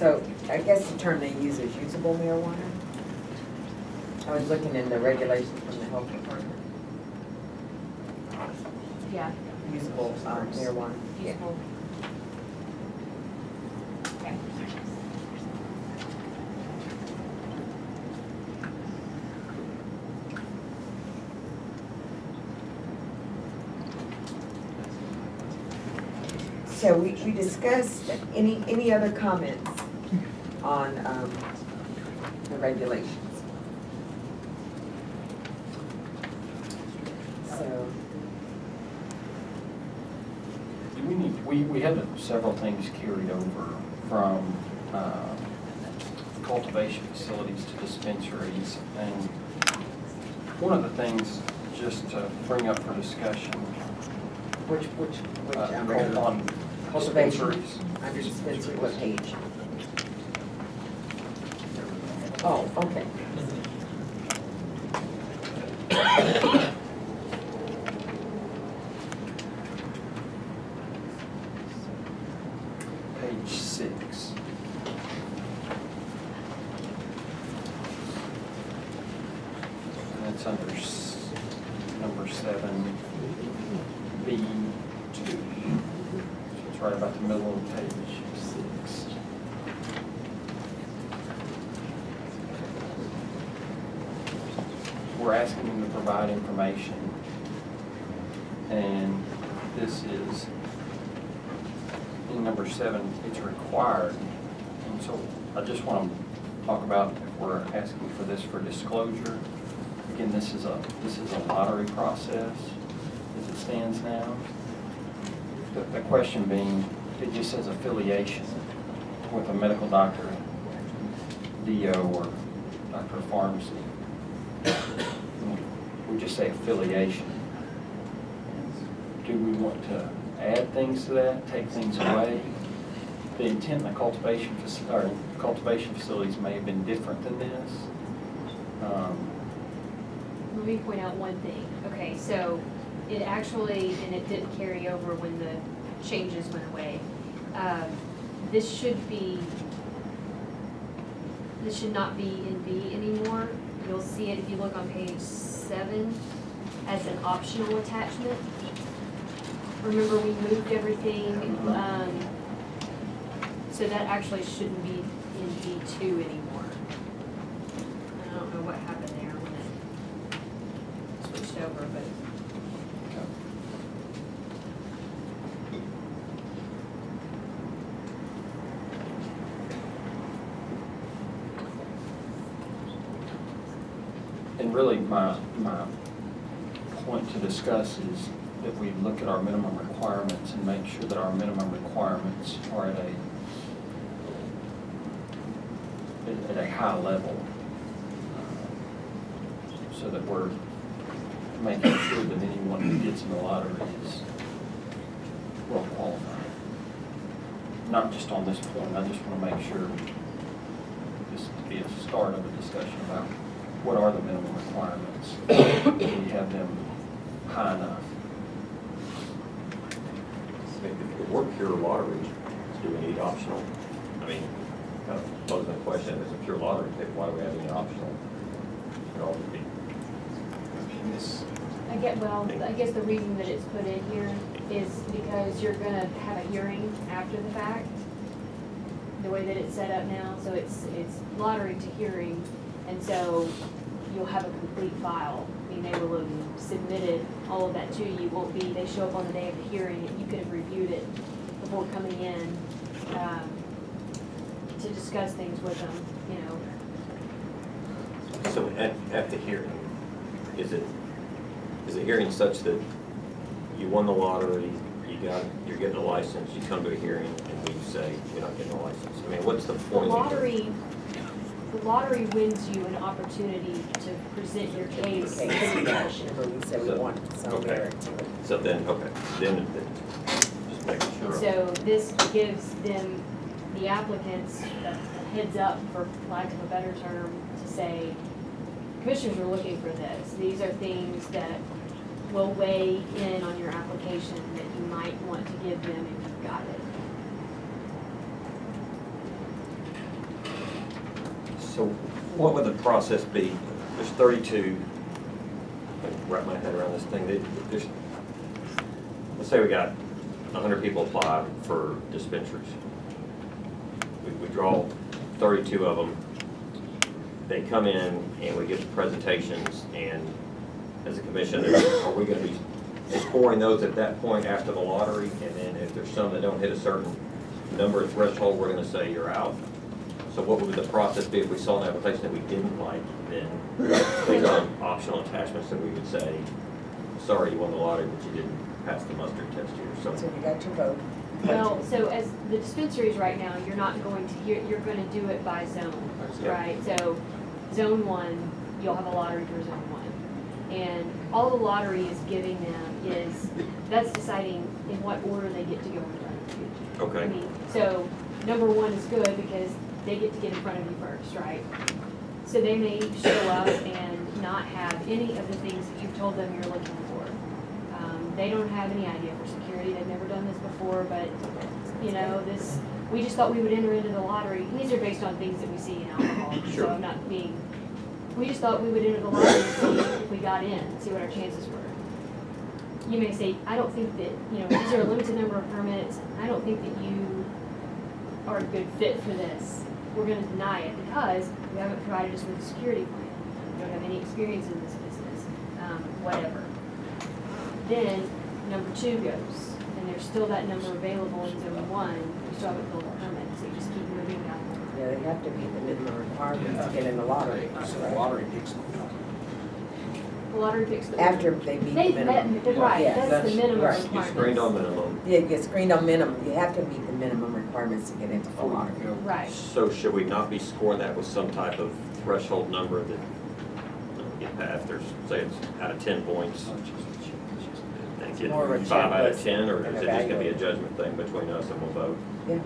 So I guess the term they use is usable marijuana. I was looking in the regulations from the health department. Yeah. Usable marijuana. Usable. Okay. So we discussed, any other comments on the regulations? So, Do we had several things carried over from cultivation facilities to dispensaries, and one of the things just to bring up for discussion which on cultivation, dispensaries. under dispensary, what page? Oh, okay. Page 6. And that's under number 7, B2. So it's right about the middle of page 6. We're asking them to provide information, and this is in number 7, it's required. And so I just want to talk about if we're asking for this for disclosure. Again, this is a lottery process as it stands now. The question being, it just says affiliation with a medical doctor, DO, or doctor of pharmacy. We just say affiliation. Do we want to add things to that, take things away? The intent in the cultivation facilities may have been different than this. Let me point out one thing. Okay, so it actually, and it didn't carry over when the changes went away. This should not be in B anymore. You'll see it if you look on page 7 as an optional attachment. Remember, we moved everything, so that actually shouldn't be in B2 anymore. I don't know what happened there when it switched over, but. And really, my point to discuss is that we look at our minimum requirements and make sure that our minimum requirements are at a high level, so that we're making sure that anyone who gets in the lottery is well qualified. Not just on this point, I just want to make sure this to be a start of a discussion about what are the minimum requirements. Do we have them high enough? If we're pure lottery, do we need optional? I mean, kind of posing the question, if it's a pure lottery pick, why do we have any optional? It all would be. I guess the reason that it's put in here is because you're gonna have a hearing after the fact, the way that it's set up now, so it's lottery to hearing, and so you'll have a complete file. I mean, they will have submitted all of that to you. Won't be, they show up on the day of the hearing, and you could have reviewed it before coming in to discuss things with them, you know. So at the hearing, is the hearing such that you won the lottery, you're getting a license, you come to a hearing, and we say you're not getting a license? I mean, what's the point? The lottery wins you an opportunity to present your case to the commission. Remember, we said we wanted some Okay. merit to it. So then, just making sure. So this gives them, the applicants, a heads up, for lack of a better term, to say, commissioners are looking for this. These are things that will weigh in on your application that you might want to give them if you've got it. So what would the process be? There's 32, I can wrap my head around this thing. There's, let's say we got 100 people apply for dispensers. We draw 32 of them. They come in and we get the presentations, and as a commission, are we going to be scoring those at that point after the lottery? And then if there's some that don't hit a certain number threshold, we're going to say you're out. So what would the process be if we saw an application that we didn't like, then based on optional attachments, that we would say, sorry, you won the lottery, but you didn't pass the mustard test here, So so. you got your vote. Well, so as the dispensaries right now, you're not going to hear, you're gonna do it by zone, Yeah. right? So zone one, you'll have a lottery for zone one. And all the lottery is giving them is, that's deciding in what order they get to go in front of you. I Okay, mean, so number one is good because they get to get in front of you first, right? So they may show up and not have any of the things that you've told them you're looking for. They don't have any idea for security, they've never done this before, but, you know, this, we just thought we would enter into the lottery. These are based on things that we see in alcohol, so Sure. I'm not being, we just thought we would enter the lottery and see if we got in, see what our chances were. You may say, I don't think that, you know, these are a limited number of permits, I don't think that you are a good fit for this. We're gonna deny it because you haven't provided us with a security plan. You don't have any experience in this business, whatever. Then, number two goes, and there's still that number available in zone one, you still haven't filled the permit, so you just keep moving down. Yeah, they have to meet the minimum requirements to get in the lottery. So the right? lottery picks them. The lottery picks the. After they meet the minimum. Right, Yeah, that's the minimum right. requirement. you screened on minimum. Yeah, you get screened on minimum, you have to meet the minimum requirements to get into the Before lottery. you go. Right, So should we not be scoring that with some type of threshold number that, if there's, say it's out of 10 points, they get More of a 5 out of checklist 10, or and is it just gonna be a evaluate. judgment thing between us and we'll vote? Yeah,